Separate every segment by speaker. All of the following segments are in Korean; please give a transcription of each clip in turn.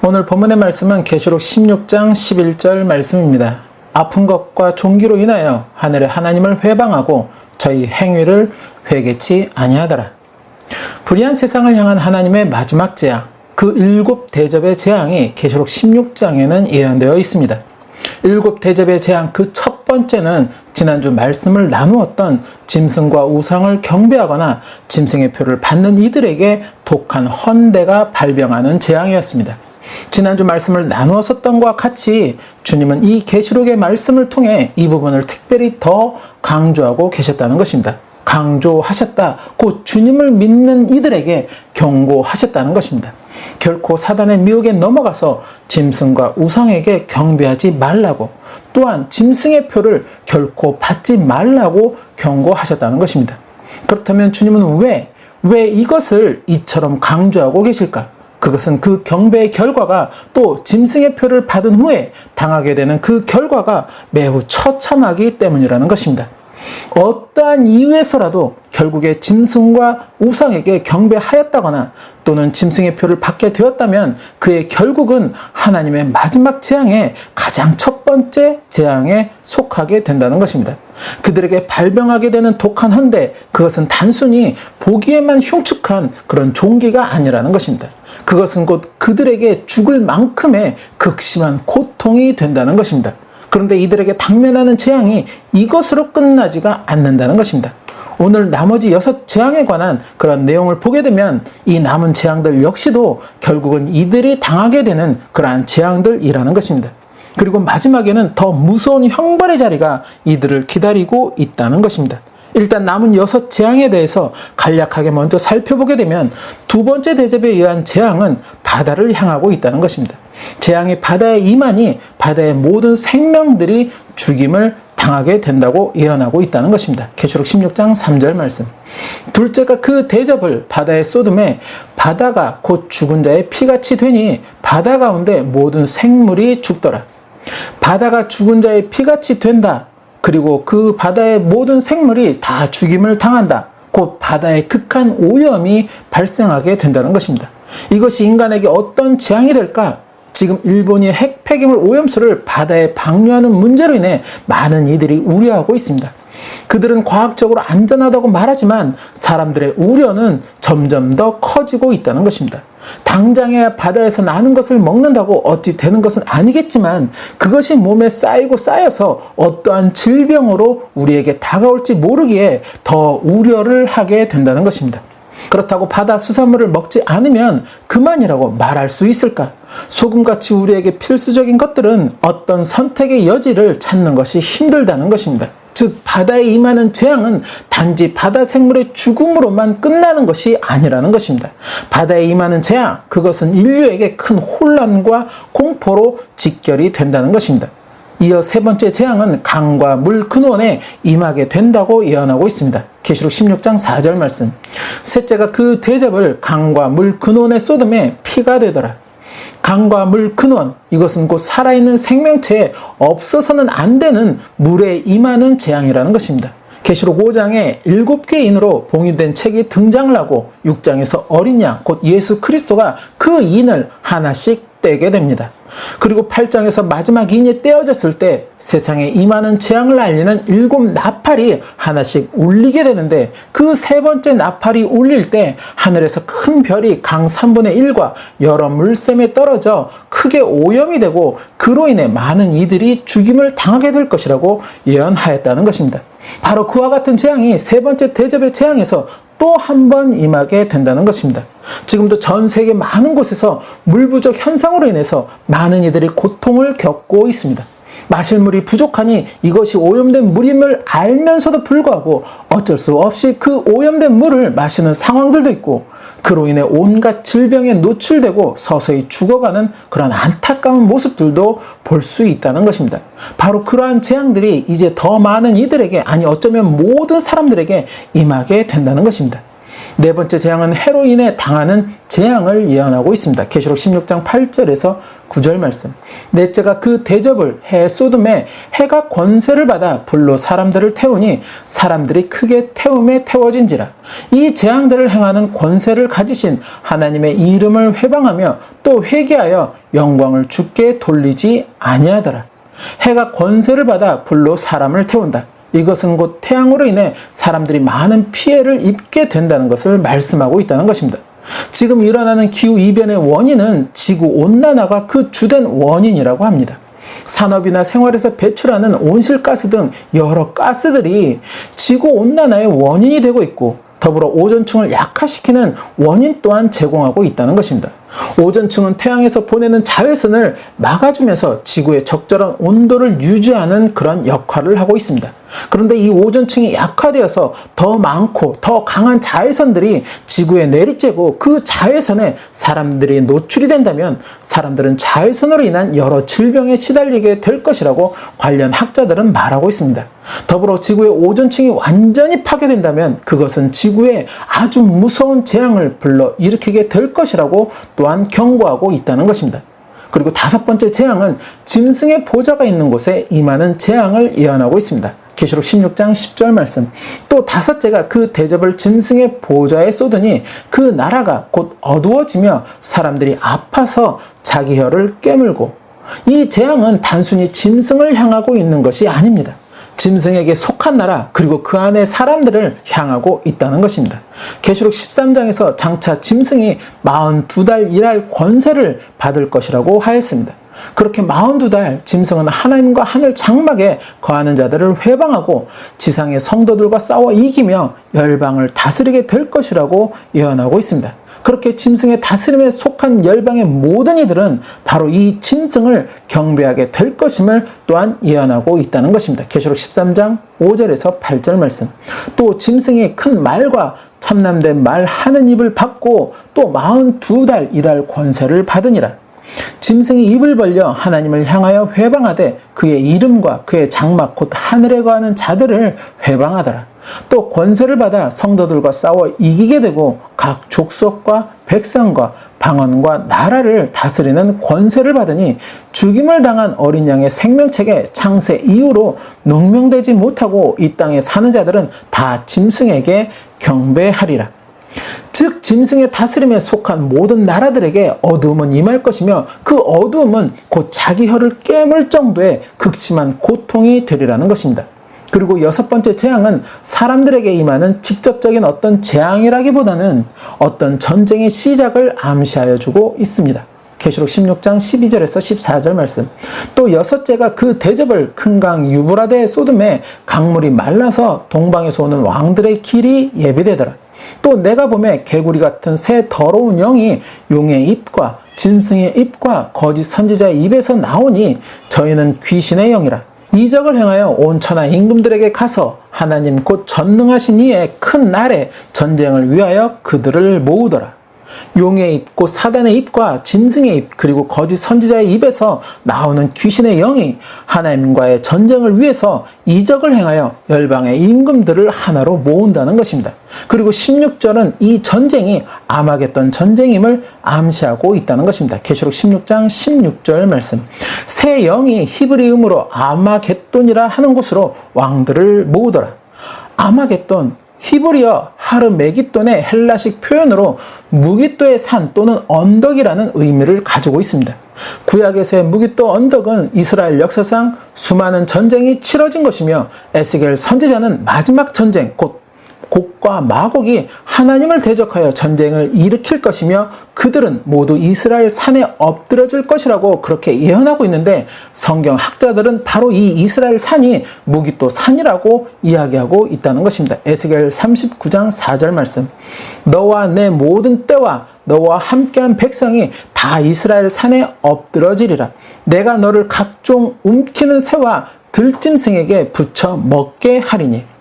Speaker 1: 오늘 본문의 말씀은 계시록 16장 11절 말씀입니다. 아픈 것과 종기로 인하여 하늘의 하나님을 회방하고 저희 행위를 회개치 아니하더라. 불의한 세상을 향한 하나님의 마지막 재앙, 그 7 대접의 재앙이 계시록 16장에는 예언되어 있습니다. 7 대접의 재앙 그 첫 번째는 지난주 말씀을 나누었던 짐승과 우상을 경배하거나 짐승의 표를 받는 이들에게 독한 헌대가 발병하는 재앙이었습니다. 지난주 말씀을 나누었었던 것과 같이 주님은 이 계시록의 말씀을 통해 이 부분을 특별히 더 강조하고 계셨다는 것입니다. 강조하셨다. 곧 주님을 믿는 이들에게 경고하셨다는 것입니다. 결코 사단의 미혹에 넘어가서 짐승과 우상에게 경배하지 말라고, 또한 짐승의 표를 결코 받지 말라고 경고하셨다는 것입니다. 그렇다면 주님은 왜 이것을 이처럼 강조하고 계실까? 그것은 그 경배의 결과가 또 짐승의 표를 받은 후에 당하게 되는 그 결과가 매우 처참하기 때문이라는 것입니다. 어떠한 이유에서라도 결국에 짐승과 우상에게 경배하였다거나 또는 짐승의 표를 받게 되었다면 그의 결국은 하나님의 마지막 재앙의 가장 첫 번째 재앙에 속하게 된다는 것입니다. 그들에게 발병하게 되는 독한 헌대, 그것은 단순히 보기에만 흉측한 그런 종기가 아니라는 것입니다. 그것은 곧 그들에게 죽을 만큼의 극심한 고통이 된다는 것입니다. 그런데 이들에게 당면하는 재앙이 이것으로 끝나지가 않는다는 것입니다. 오늘 나머지 6 재앙에 관한 그런 내용을 보게 되면 이 남은 재앙들 역시도 결국은 이들이 당하게 되는 그러한 재앙들이라는 것입니다. 그리고 마지막에는 더 무서운 형벌의 자리가 이들을 기다리고 있다는 것입니다. 일단 남은 6 재앙에 대해서 간략하게 먼저 살펴보게 되면 두 번째 대접에 의한 재앙은 바다를 향하고 있다는 것입니다. 재앙이 바다에 임하니 바다의 모든 생명들이 죽임을 당하게 된다고 예언하고 있다는 것입니다. 계시록 16장 3절 말씀. 둘째가 그 대접을 바다에 쏟음에 바다가 곧 죽은 자의 피같이 되니 바다 가운데 모든 생물이 죽더라. 바다가 죽은 자의 피같이 된다. 그리고 그 바다의 모든 생물이 다 죽임을 당한다. 곧 바다의 극한 오염이 발생하게 된다는 것입니다. 이것이 인간에게 어떤 재앙이 될까? 지금 일본이 핵 폐기물 오염수를 바다에 방류하는 문제로 인해 많은 이들이 우려하고 있습니다. 그들은 과학적으로 안전하다고 말하지만 사람들의 우려는 점점 더 커지고 있다는 것입니다. 당장에 바다에서 나는 것을 먹는다고 어찌 되는 것은 아니겠지만 그것이 몸에 쌓이고 쌓여서 어떠한 질병으로 우리에게 다가올지 모르기에 더 우려를 하게 된다는 것입니다. 그렇다고 바다 수산물을 먹지 않으면 그만이라고 말할 수 있을까? 소금같이 우리에게 필수적인 것들은 어떤 선택의 여지를 찾는 것이 힘들다는 것입니다. 즉 바다에 임하는 재앙은 단지 바다 생물의 죽음으로만 끝나는 것이 아니라는 것입니다. 바다에 임하는 재앙, 그것은 인류에게 큰 혼란과 공포로 직결이 된다는 것입니다. 이어 세 번째 재앙은 강과 물 근원에 임하게 된다고 예언하고 있습니다. 계시록 16장 4절 말씀. 셋째가 그 대접을 강과 물 근원에 쏟음에 피가 되더라. 강과 물 근원, 이것은 곧 살아있는 생명체에 없어서는 안 되는 물에 임하는 재앙이라는 것입니다. 계시록 5장에 7개의 인으로 봉인된 책이 등장을 하고 6장에서 어린 양, 곧 예수 그리스도가 그 인을 하나씩 떼게 됩니다. 그리고 8장에서 마지막 인이 떼어졌을 때 세상에 임하는 재앙을 알리는 7 나팔이 하나씩 울리게 되는데 그 세 번째 나팔이 울릴 때 하늘에서 큰 별이 강 3분의 1과 여러 물샘에 떨어져 크게 오염이 되고 그로 인해 많은 이들이 죽임을 당하게 될 것이라고 예언하였다는 것입니다. 바로 그와 같은 재앙이 세 번째 대접의 재앙에서 또 한 번 임하게 된다는 것입니다. 지금도 전 세계 많은 곳에서 물 부족 현상으로 인해서 많은 이들이 고통을 겪고 있습니다. 마실 물이 부족하니 이것이 오염된 물임을 알면서도 불구하고 어쩔 수 없이 그 오염된 물을 마시는 상황들도 있고 그로 인해 온갖 질병에 노출되고 서서히 죽어가는 그런 안타까운 모습들도 볼 수 있다는 것입니다. 바로 그러한 재앙들이 이제 더 많은 이들에게, 아니 어쩌면 모든 사람들에게 임하게 된다는 것입니다. 네 번째 재앙은 해로 인해 당하는 재앙을 예언하고 있습니다. 계시록 16장 8절에서 9절 말씀. 넷째가 그 대접을 해 소돔에 해가 권세를 받아 불로 사람들을 태우니 사람들이 크게 태움에 태워진지라. 이 재앙들을 행하는 권세를 가지신 하나님의 이름을 회방하며 또 회개하여 영광을 주께 돌리지 아니하더라. 해가 권세를 받아 불로 사람을 태운다. 이것은 곧 태양으로 인해 사람들이 많은 피해를 입게 된다는 것을 말씀하고 있다는 것입니다. 지금 일어나는 기후이변의 원인은 지구온난화가 그 주된 원인이라고 합니다. 산업이나 생활에서 배출하는 온실가스 등 여러 가스들이 지구온난화의 원인이 되고 있고 더불어 오존층을 약화시키는 원인 또한 제공하고 있다는 것입니다. 오존층은 태양에서 보내는 자외선을 막아주면서 지구의 적절한 온도를 유지하는 그런 역할을 하고 있습니다. 그런데 이 오존층이 약화되어서 더 많고 더 강한 자외선들이 지구에 내리쬐고 그 자외선에 사람들이 노출이 된다면 사람들은 자외선으로 인한 여러 질병에 시달리게 될 것이라고 관련 학자들은 말하고 있습니다. 더불어 지구의 오존층이 완전히 파괴된다면 그것은 지구에 아주 무서운 재앙을 불러일으키게 될 것이라고 또한 경고하고 있다는 것입니다. 그리고 다섯 번째 재앙은 짐승의 보좌가 있는 곳에 임하는 재앙을 예언하고 있습니다. 계시록 16장 10절 말씀. 또 다섯째가 그 대접을 짐승의 보좌에 쏟으니 그 나라가 곧 어두워지며 사람들이 아파서 자기 혀를 깨물고. 이 재앙은 단순히 짐승을 향하고 있는 것이 아닙니다. 짐승에게 속한 나라 그리고 그 안에 사람들을 향하고 있다는 것입니다. 계시록 13장에서 장차 짐승이 42달 일할 권세를 받을 것이라고 하였습니다. 그렇게 42달 짐승은 하나님과 하늘 장막에 거하는 자들을 회방하고 지상의 성도들과 싸워 이기며 열방을 다스리게 될 것이라고 예언하고 있습니다. 그렇게 짐승의 다스림에 속한 열방의 모든 이들은 바로 이 짐승을 경배하게 될 것임을 또한 예언하고 있다는 것입니다. 계시록 13장 5절에서 8절 말씀. 또 짐승이 큰 말과 참남된 말 하는 입을 받고 또 42달 일할 권세를 받으니라. 짐승이 입을 벌려 하나님을 향하여 회방하되 그의 이름과 그의 장막 곧 하늘에 거하는 자들을 회방하더라. 또 권세를 받아 성도들과 싸워 이기게 되고 각 족속과 백성과 방언과 나라를 다스리는 권세를 받으니 죽임을 당한 어린 양의 생명책에 창세 이후로 농명되지 못하고 이 땅에 사는 자들은 다 짐승에게 경배하리라. 즉 짐승의 다스림에 속한 모든 나라들에게 어두움은 임할 것이며 그 어두움은 곧 자기 혀를 깨물 정도의 극심한 고통이 되리라는 것입니다. 그리고 여섯 번째 재앙은 사람들에게 임하는 직접적인 어떤 재앙이라기보다는 어떤 전쟁의 시작을 암시하여 주고 있습니다. 계시록 16장 12절에서 14절 말씀. 또 여섯째가 그 대접을 큰 강 유브라데에 쏟음에 강물이 말라서 동방에서 오는 왕들의 길이 예비되더라. 또 내가 보매 개구리 같은 새 더러운 영이 용의 입과 짐승의 입과 거짓 선지자의 입에서 나오니 저희는 귀신의 영이라. 이적을 행하여 온 천하 임금들에게 가서 하나님 곧 전능하신 이의 큰 날에 전쟁을 위하여 그들을 모으더라. 용의 입 곧 사단의 입과 짐승의 입 그리고 거짓 선지자의 입에서 나오는 귀신의 영이 하나님과의 전쟁을 위해서 이적을 행하여 열방의 임금들을 하나로 모은다는 것입니다. 그리고 16절은 이 전쟁이 아마겟돈 전쟁임을 암시하고 있다는 것입니다. 계시록 16장 16절 말씀. 새 영이 히브리음으로 아마겟돈이라 하는 곳으로 왕들을 모으더라. 아마겟돈 히브리어 하르메기돈의 헬라식 표현으로 무기또의 산 또는 언덕이라는 의미를 가지고 있습니다. 구약에서의 무기또 언덕은 이스라엘 역사상 수많은 전쟁이 치러진 것이며 에스겔 선지자는 마지막 전쟁 곧 곡과 마곡이 하나님을 대적하여 전쟁을 일으킬 것이며 그들은 모두 이스라엘 산에 엎드려질 것이라고 그렇게 예언하고 있는데 성경 학자들은 바로 이 이스라엘 산이 무기또 산이라고 이야기하고 있다는 것입니다. 에스겔 39장 4절 말씀. 너와 내 모든 때와 너와 함께한 백성이 다 이스라엘 산에 엎드러지리라. 내가 너를 각종 움키는 새와 들짐승에게 붙여 먹게 하리니.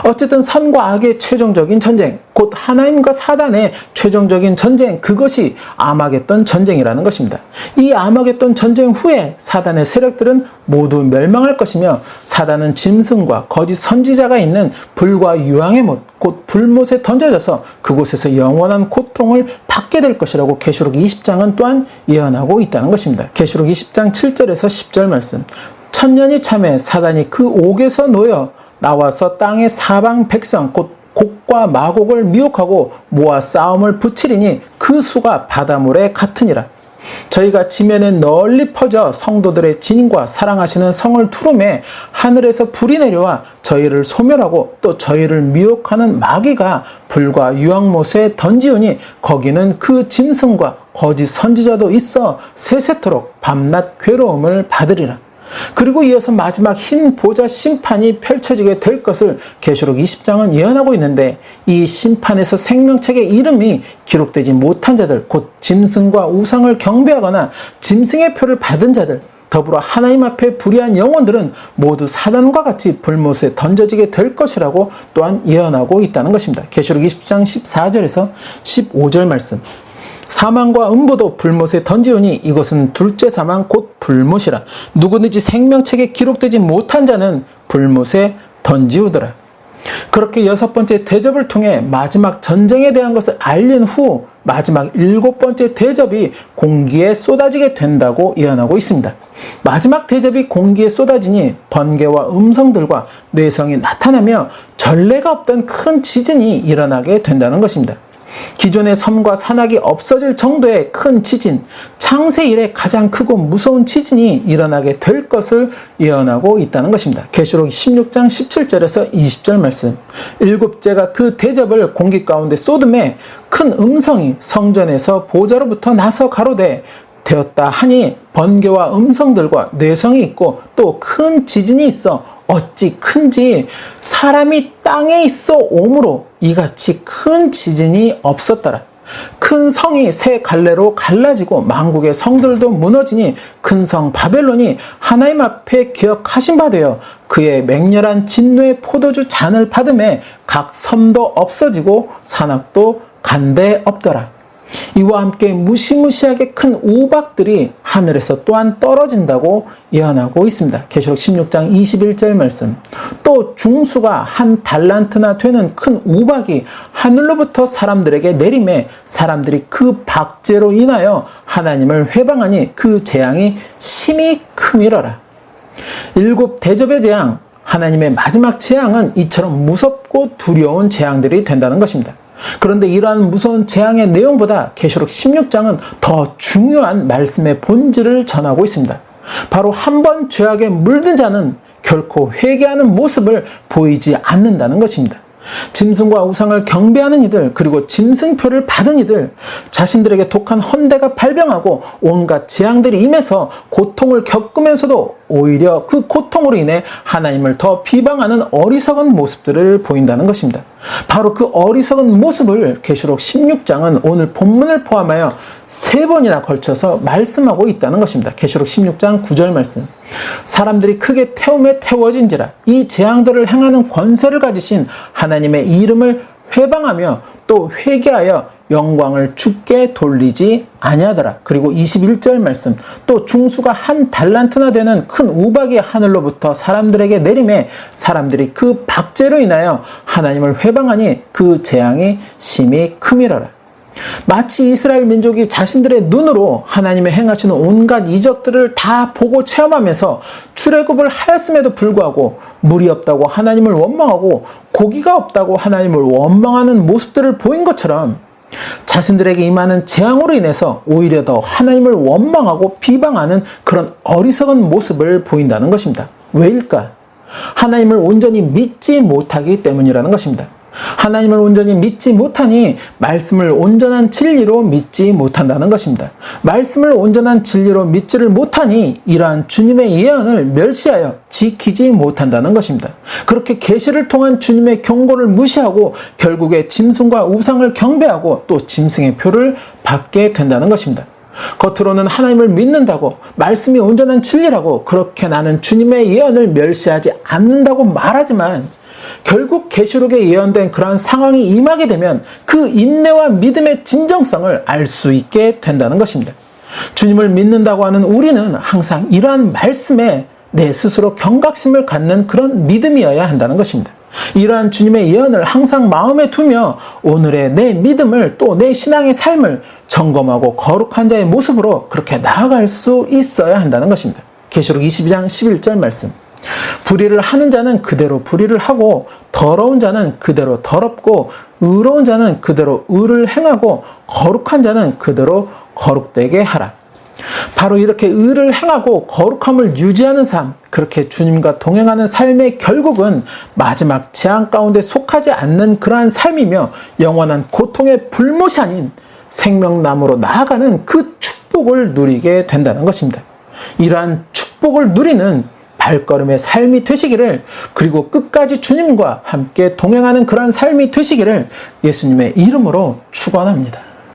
Speaker 1: 어쨌든 선과 악의 최종적인 전쟁, 곧 하나님과 사단의 최종적인 전쟁, 그것이 아마겟돈 전쟁이라는 것입니다. 이 아마겟돈 전쟁 후에 사단의 세력들은 모두 멸망할 것이며 사단은 짐승과 거짓 선지자가 있는 불과 유황의 못, 곧 불못에 던져져서 그곳에서 영원한 고통을 받게 될 것이라고 계시록 20장은 또한 예언하고 있다는 것입니다. 계시록 20장 7절에서 10절 말씀. 천년이 참에 사단이 그 옥에서 놓여 나와서 땅의 사방 백성 곧 곡과 마곡을 미혹하고 모아 싸움을 붙이리니 그 수가 바닷물에 같으니라. 저희가 지면에 널리 퍼져 성도들의 진과 사랑하시는 성을 투름해 하늘에서 불이 내려와 저희를 소멸하고 또 저희를 미혹하는 마귀가 불과 유황못에 던지우니 거기는 그 짐승과 거짓 선지자도 있어 세세토록 밤낮 괴로움을 받으리라. 그리고 이어서 마지막 흰 보좌 심판이 펼쳐지게 될 것을 계시록 20장은 예언하고 있는데, 이 심판에서 생명책의 이름이 기록되지 못한 자들, 곧 짐승과 우상을 경배하거나 짐승의 표를 받은 자들, 더불어 하나님 앞에 불의한 영혼들은 모두 사단과 같이 불못에 던져지게 될 것이라고 또한 예언하고 있다는 것입니다. 계시록 20장 14절에서 15절 말씀. 사망과 음부도 불못에 던지우니 이것은 둘째 사망 곧 불못이라. 누구든지 생명책에 기록되지 못한 자는 불못에 던지우더라. 그렇게 6번째 대접을 통해 마지막 전쟁에 대한 것을 알린 후 마지막 7번째 대접이 공기에 쏟아지게 된다고 예언하고 있습니다. 마지막 대접이 공기에 쏟아지니 번개와 음성들과 뇌성이 나타나며 전례가 없던 큰 지진이 일어나게 된다는 것입니다. 기존의 섬과 산악이 없어질 정도의 큰 지진, 창세 이래 가장 크고 무서운 지진이 일어나게 될 것을 예언하고 있다는 것입니다. 계시록 16장 17절에서 20절 말씀. 일곱째가 그 대접을 공기 가운데 쏟음에 큰 음성이 성전에서 보좌로부터 나서 가로되 되었다 하니 번개와 음성들과 뇌성이 있고 또 큰 지진이 있어 어찌 큰지 사람이 땅에 있어 오므로 이같이 큰 지진이 없었더라. 큰 성이 세 갈래로 갈라지고 만국의 성들도 무너지니 큰 성 바벨론이 하나님 앞에 기억하신 바 되어 그의 맹렬한 진노의 포도주 잔을 받음에 각 섬도 없어지고 산악도 간데 없더라. 이와 함께 무시무시하게 큰 우박들이 하늘에서 또한 떨어진다고 예언하고 있습니다. 계시록 16장 21절 말씀. 또 중수가 한 달란트나 되는 큰 우박이 하늘로부터 사람들에게 내림에 사람들이 그 박제로 인하여 하나님을 회방하니 그 재앙이 심히 크미러라. 7 대접의 재앙, 하나님의 마지막 재앙은 이처럼 무섭고 두려운 재앙들이 된다는 것입니다. 그런데 이러한 무서운 재앙의 내용보다 계시록 16장은 더 중요한 말씀의 본질을 전하고 있습니다. 바로 한 번 죄악에 물든 자는 결코 회개하는 모습을 보이지 않는다는 것입니다. 짐승과 우상을 경배하는 이들, 그리고 짐승표를 받은 이들, 자신들에게 독한 헌대가 발병하고 온갖 재앙들이 임해서 고통을 겪으면서도 오히려 그 고통으로 인해 하나님을 더 비방하는 어리석은 모습들을 보인다는 것입니다. 바로 그 어리석은 모습을 계시록 16장은 오늘 본문을 포함하여 3번이나 걸쳐서 말씀하고 있다는 것입니다. 계시록 16장 9절 말씀. 사람들이 크게 태움에 태워진지라. 이 재앙들을 행하는 권세를 가지신 하나님의 이름을 회방하며 또 회개하여 영광을 주께 돌리지 아니하더라. 그리고 21절 말씀. 또 중수가 한 달란트나 되는 큰 우박이 하늘로부터 사람들에게 내림에 사람들이 그 박제로 인하여 하나님을 회방하니 그 재앙이 심히 크미러라. 마치 이스라엘 민족이 자신들의 눈으로 하나님의 행하시는 온갖 이적들을 다 보고 체험하면서 출애굽을 하였음에도 불구하고 물이 없다고 하나님을 원망하고 고기가 없다고 하나님을 원망하는 모습들을 보인 것처럼 자신들에게 임하는 재앙으로 인해서 오히려 더 하나님을 원망하고 비방하는 그런 어리석은 모습을 보인다는 것입니다. 왜일까? 하나님을 온전히 믿지 못하기 때문이라는 것입니다. 하나님을 온전히 믿지 못하니 말씀을 온전한 진리로 믿지 못한다는 것입니다. 말씀을 온전한 진리로 믿지를 못하니 이러한 주님의 예언을 멸시하여 지키지 못한다는 것입니다. 그렇게 계시를 통한 주님의 경고를 무시하고 결국에 짐승과 우상을 경배하고 또 짐승의 표를 받게 된다는 것입니다. 겉으로는 하나님을 믿는다고, 말씀이 온전한 진리라고, 그렇게 나는 주님의 예언을 멸시하지 않는다고 말하지만 결국 계시록에 예언된 그러한 상황이 임하게 되면 그 인내와 믿음의 진정성을 알 수 있게 된다는 것입니다. 주님을 믿는다고 하는 우리는 항상 이러한 말씀에 내 스스로 경각심을 갖는 그런 믿음이어야 한다는 것입니다. 이러한 주님의 예언을 항상 마음에 두며 오늘의 내 믿음을 또 내 신앙의 삶을 점검하고 거룩한 자의 모습으로 그렇게 나아갈 수 있어야 한다는 것입니다. 계시록 22장 11절 말씀. 불의를 하는 자는 그대로 불의를 하고 더러운 자는 그대로 더럽고 의로운 자는 그대로 의를 행하고 거룩한 자는 그대로 거룩되게 하라. 바로 이렇게 의를 행하고 거룩함을 유지하는 삶, 그렇게 주님과 동행하는 삶의 결국은 마지막 재앙 가운데 속하지 않는 그러한 삶이며 영원한 고통의 불못이 아닌 생명나무로 나아가는 그 축복을 누리게 된다는 것입니다. 이러한 축복을 누리는 발걸음의 삶이 되시기를, 그리고 끝까지 주님과 함께 동행하는 그러한 삶이 되시기를 예수님의 이름으로 축원합니다.